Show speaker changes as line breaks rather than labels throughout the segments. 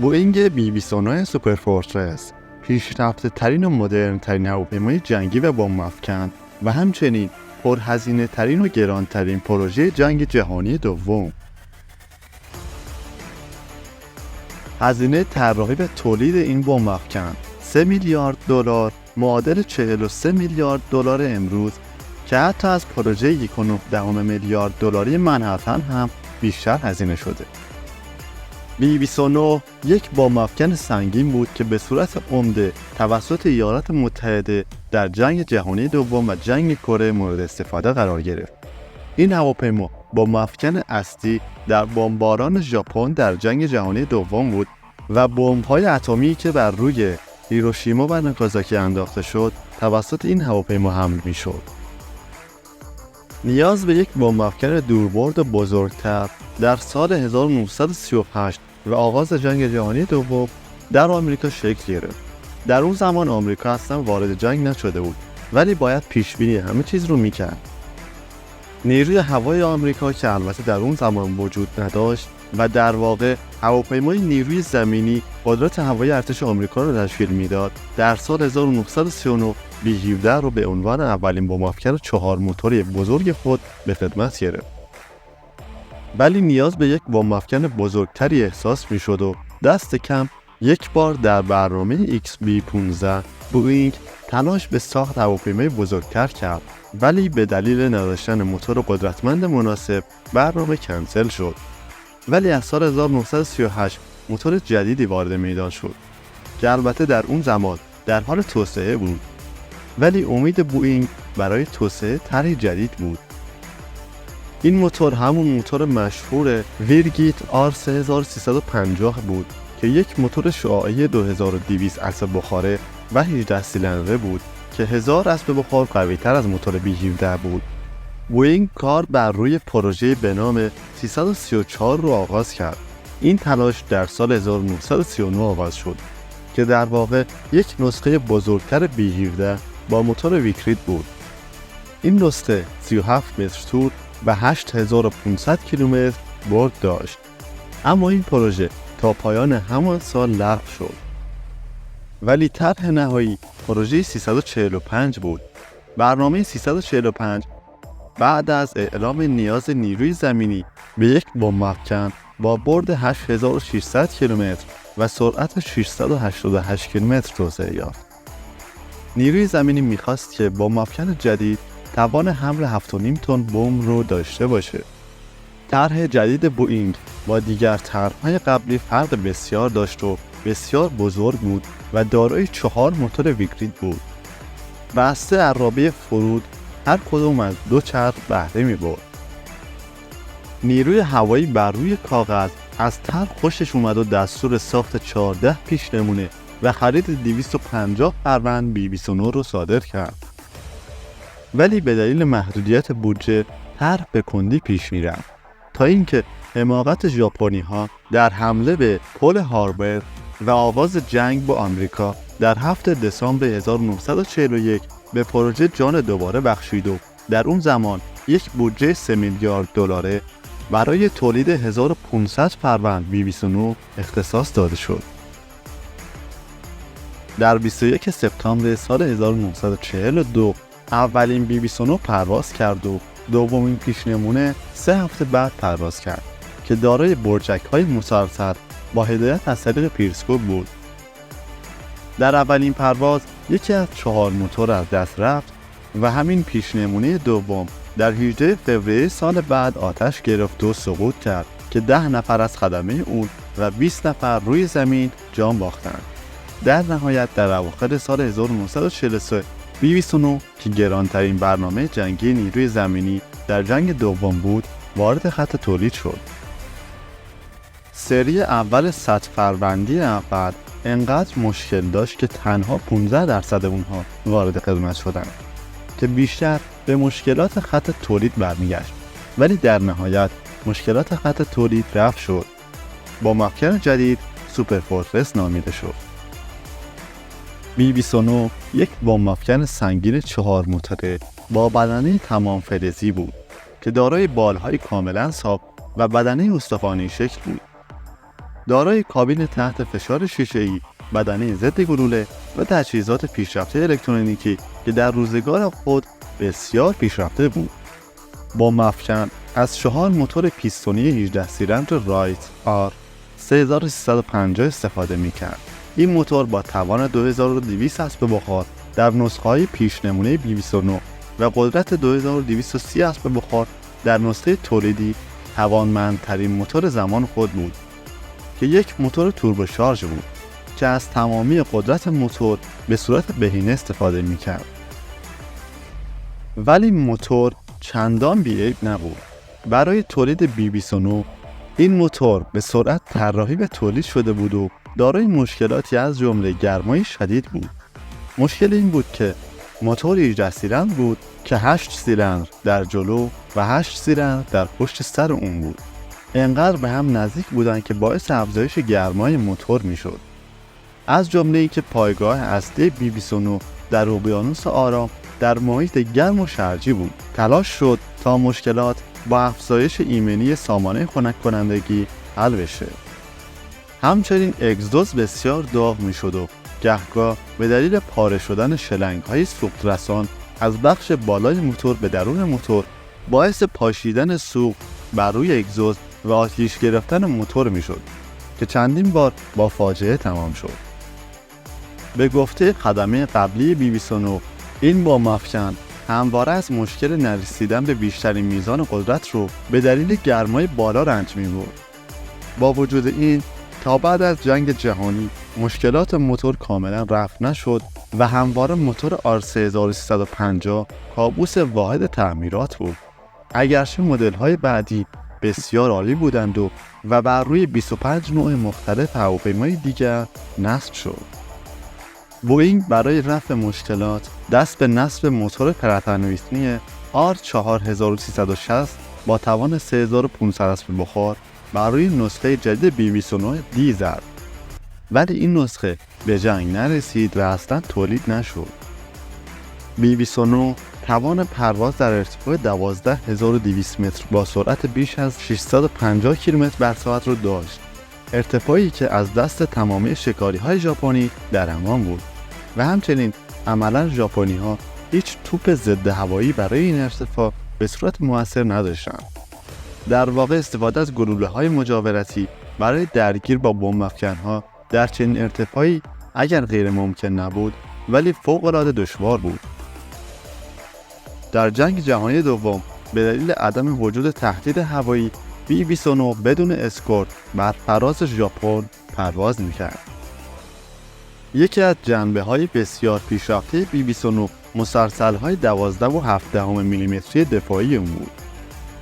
بوئینگ بی 29 سوپر فورترس پیشرفته ترین و مدرن ترین هواپیمای جنگی و بمب افکن و همچنین پرهزینه ترین و گرانترین پروژه جنگ جهانی دوم. هزینه طراحی و تولید این بمب افکن 3 میلیارد دلار معادل 43 میلیارد دلار امروز که حتی از پروژه 1.9 میلیارد دلاری منهتن هم بیشتر هزینه شده. بی 29 یک بمب افکن سنگین بود که به صورت عمده توسط ایالات متحده در جنگ جهانی دوم و جنگ کره مورد استفاده قرار گرفت. این هواپیما بمب افکن اصلی در بمباران ژاپن در جنگ جهانی دوم بود و بمب‌های اتمی که بر روی هیروشیما و ناگازاکی انداخته شد توسط این هواپیما حمل می‌شد. نیاز به یک بمب افکن دوربرد بزرگتر در سال 1938 و آغاز جنگ جهانی دوم در آمریکا شکل گرفت. در اون زمان آمریکا اصلا وارد جنگ نشده بود ولی باید پیش بینی همه چیز رو میکرد. نیروی هوایی آمریکا که البته در اون زمان وجود نداشت و در واقع هواپیمای نیروی زمینی قدرت هوایی ارتش آمریکا رو تشکیل میداد، در سال 1939 بی 17 رو به عنوان اولین بمب افکن 4 موتوری بزرگ خود به خدمت گرفت. ولی نیاز به یک بمب افکن بزرگتری احساس میشد و دست کم یک بار در برنامه XB-15 بوئینگ تلاش به ساخت هواپیمای بزرگتر کرد، ولی به دلیل نداشتن موتور قدرتمند مناسب برنامه کنسل شد. ولی از سال 1938 موتور جدیدی وارد میدان شد که البته در اون زمان در حال توسعه بود، ولی امید بوئینگ برای توسعه طرح جدید بود. این موتور همون موتور مشهور ویرگیت R3350 بود که یک موتور شعاعی 2200 اسب بخاره و 18 سیلندره بود که 1000 اسب بخار قوی‌تر از موتور B-17 بود. بوئینگ کار بر روی پروژه به نام 334 رو آغاز کرد. این تلاش در سال 1939 آغاز شد که در واقع یک نسخه بزرگتر B-17 با موتور ویکرید بود. این نسخه 37 متر طول و 8500 کیلومتر برد داشت. اما این پروژه تا پایان همان سال لغو شد. ولی طرح نهایی پروژه 345 بود. برنامه 345 بعد از اعلام نیاز نیروی زمینی به یک بمب افکن با برد 8600 کیلومتر و سرعت 688 کیلومتر توسعه یافت. نیروی زمینی می‌خواست که بمب افکن جدید توان حمل 7.5 تن بمب رو داشته باشه. طرح جدید بوئینگ با دیگر طرح‌های قبلی فرق بسیار داشت و بسیار بزرگ بود و دارای 4 موتور ویکرید بود. بسته عرابه فرود هر کدوم از 2 چرخ بهره می‌برد. نیروی هوایی بر روی کاغذ از طرح خوشش اومد و دستور ساخت 14 پیش‌نمونه و خرید 250 فروند B-29 رو صادر کرد. ولی به دلیل محدودیت بودجه طرح به کندی پیش می‌رفت تا اینکه حماقت ژاپنی‌ها در حمله به پل هاربر و آغاز جنگ با آمریکا در 7 دسامبر 1941 به پروژه جان دوباره بخشید و در اون زمان یک بودجه 3 میلیارد دلاره برای تولید 1500 فروند B-29 اختصاص داده شد. در 21 سپتامبر سال 1942 اولین B-29 پرواز کرد و دومین پیش‌نمونه 3 هفته بعد پرواز کرد که دارای برجک‌های مسلسل با هدایت از طریق پیرسکوپ بود. در اولین پرواز یکی از 4 موتور از دست رفت و همین پیش‌نمونه دوم در 18 فوریه سال بعد آتش گرفت و سقوط کرد که 10 نفر از خدمه اون و 20 نفر روی زمین جان باختند. در نهایت در اواخر سال 1943 B-29 که گرانترین برنامه جنگی نیروی زمینی در جنگ دوم بود وارد خط تولید شد. سری اول 100 فروندی اول انقدر مشکل داشت که تنها 15% اونها وارد خدمت شدند که بیشتر به مشکلات خط تولید برمیگشت، ولی در نهایت مشکلات خط تولید رفع شد. با افکن جدید سوپر فورترس نامیده شد. B-29 یک بمب افکن سنگین 4 موتوره با بدنه تمام فلزی بود که دارای بالهای کاملا صاف و بدنه استخوانی شکل بود. دارای کابین تحت فشار شیشه‌ای، بدنه ضد گلوله و تجهیزات پیشرفته الکترونیکی که در روزگار خود بسیار پیشرفته بود. با مفکن از 4 موتور پیستونی 18 سیلندر رایت آر 3350 استفاده می‌کرد. این موتور با توان 2200 اسب بخار در نسخه‌های پیشنمونه بی-29 و قدرت 2230 اسب بخار در نسخه تولیدی توانمندترین موتور زمان خود بود که یک موتور توربوشارژ بود که از تمامی قدرت موتور به صورت بهینه استفاده می‌کرد. ولی موتور چندان بی‌عیب نبود. برای تولید بی-29 این موتور به سرعت طراحی و تولید شده بود و دارای مشکلاتی از جمله گرمای شدید بود. مشکل این بود که موتور 18 سیلندر بود که 8 سیلندر در جلو و 8 سیلندر در پشت سر اون بود. انقدر به هم نزدیک بودن که باعث افزایش گرمای موتور میشد. از جمله ای که پایگاه اصلی بی-29 در اقیانوس آرام در محیط گرم و شرجی بود. تلاش شد تا مشکلات با افزایش ایمنی سامانه خنک کنندگی حل بشه. همچنین اگزوز بسیار داغ میشد و گهگاه به دلیل پاره شدن شلنگ‌های سوخت‌رسان از بخش بالای موتور به درون موتور باعث پاشیدن سوخت بر روی اگزوز و آتش گرفتن موتور میشد که چندین بار با فاجعه تمام شد. به گفته خدمه قبلی بی-29 این با مفکن همواره از مشکل نرسیدن به بیشترین میزان قدرت رو به دلیل گرمای بالا رنج می‌برد. با وجود این تا بعد از جنگ جهانی مشکلات موتور کاملا رفع نشد و همواره موتور R3350 کابوس واحد تعمیرات بود. اگرچه مدل‌های بعدی بسیار عالی بودند و بر روی 25 نوع مختلف هواپیمای دیگر نصب شد. بوئینگ برای رفع مشکلات دست به نصب موتور پرتنویسنی R4360 با توان 3500 اسب بخار بر روی نسخه جدید بی-29 دی زد. ولی این نسخه به جنگ نرسید و اصلا تولید نشد. بی-29 توان پرواز در ارتفاع 12200 متر با سرعت بیش از 650 کیلومتر بر ساعت را داشت. ارتفاعی که از دست تمامی شکاری‌های ژاپنی در امان بود و همچنین عملاً ژاپنی‌ها هیچ توپ ضد هوایی برای این ارتفاع به صورت مؤثر نداشتند. در واقع استفاده از گلوله‌های مجاورتی برای درگیر با بمب‌افکن‌ها در چنین ارتفاعی اگر غیر ممکن نبود ولی فوق‌العاده دشوار بود. در جنگ جهانی دوم به دلیل عدم وجود تهدید هوایی بی-29 بدون اسکورت بر فراز ژاپن پرواز می‌کرد. یکی از جنبه‌های بسیار پیشرفته بی-29 مسلسل‌های 12.7 میلیمتری دفاعی اون بود.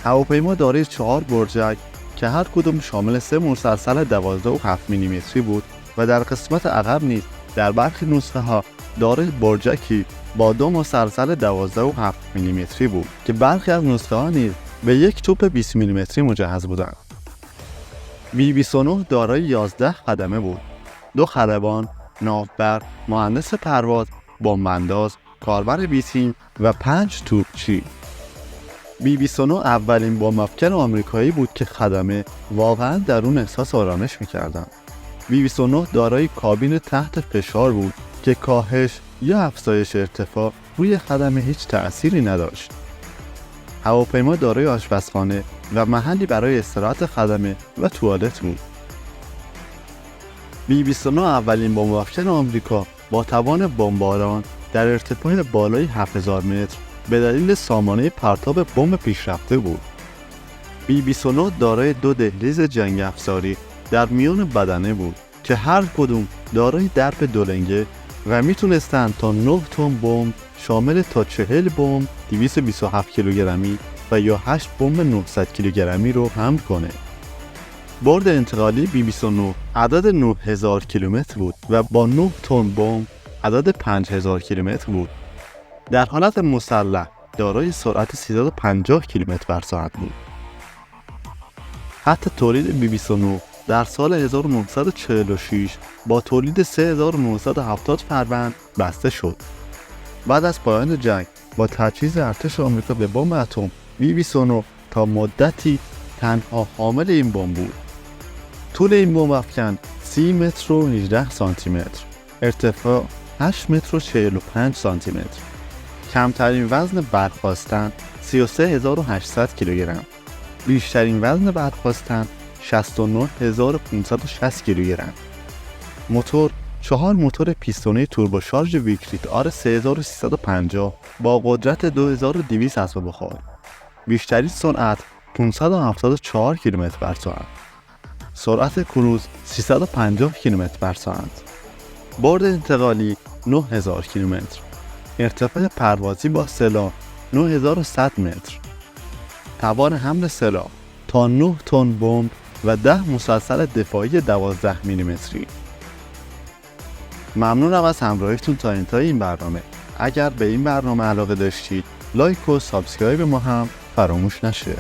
هواپیما دارای 4 برجک که هر کدوم شامل 3 مسلسل 12.7 میلیمتری بود و در قسمت عقب نیز در برخی نسخه‌ها دارای برجکی با 2 مسلسل 12.7 میلیمتری بود که برخی از نسخه‌ها نیز به یک توپ 20 میلیمتری مجهز بودند. بی-29 دارای 11 خدمه بود: 2 خلبان، ناوبر، مهندس پرواز، بمب‌انداز، کاربر بی‌تیم و 5 توپچی. بی-29 اولین بمب‌افکن آمریکایی بود که خدمه واقعاً در اون احساس آرامش می‌کردند. بی-29 دارای کابین تحت فشار بود که کاهش یا افزایش ارتفاع روی خدمه هیچ تأثیری نداشت. هواپیما دارای آشپزخانه و محلی برای استراحت خدمه و توالت بود. بی-29 اولین بمب‌افکن آمریکا با توان بمباران در ارتفاع بالای 7000 متر به دلیل سامانه پرتاب بمب پیشرفته بود. بی-29 دارای 2 دهلیز جنگ افزاری در میان بدنه بود که هر کدوم دارای درب دولنگه و میتونستند تا 9 تن بمب شامل تا 40 بمب 227 کیلوگرمی و یا 8 بمب 900 کیلوگرمی رو حمل کنه. برد انتقالی بی-29 عدد 9000 کیلومتر بود و با 9 تن بمب عدد 5000 کیلومتر بود. در حالت مسلح دارای سرعت 350 کیلومتر بر ساعت بود. حتی تولید بی-29 در سال 1946 با تولید 3970 فروند بسته شد. بعد از پایان جنگ با تجهیز ارتش آمریکا به بمب اتم، بی-29 تا مدتی تنها حامل این بمب بود. طول این بمب افکن 30 متر و 18 سانتی متر، ارتفاع 8 متر و 45 سانتی متر. کمترین وزن برخاستن 33800 کیلوگرم، بیشترین وزن برخاستن 69560 کیلوگرم. موتور 4 موتور پیستونی توربوشارژ ویکریت آر 3350 با قدرت 2200 اسب بخار، بیشترین سرعت 574 کیلومتر بر ساعت، سرعت کروز 350 کیلومتر بر ساعت، برد انتقالی 9000 کیلومتر، ارتفاع پروازی با سلاح 9100 متر، توان حمل سلاح تا 9 تن بمب و 10 مسلسل دفاعی 12 میلیمتری. ممنونم از همراهیتون تا انتهای این برنامه. اگر به این برنامه علاقه داشتید لایک و سابسکرایب ما هم فراموش نشه.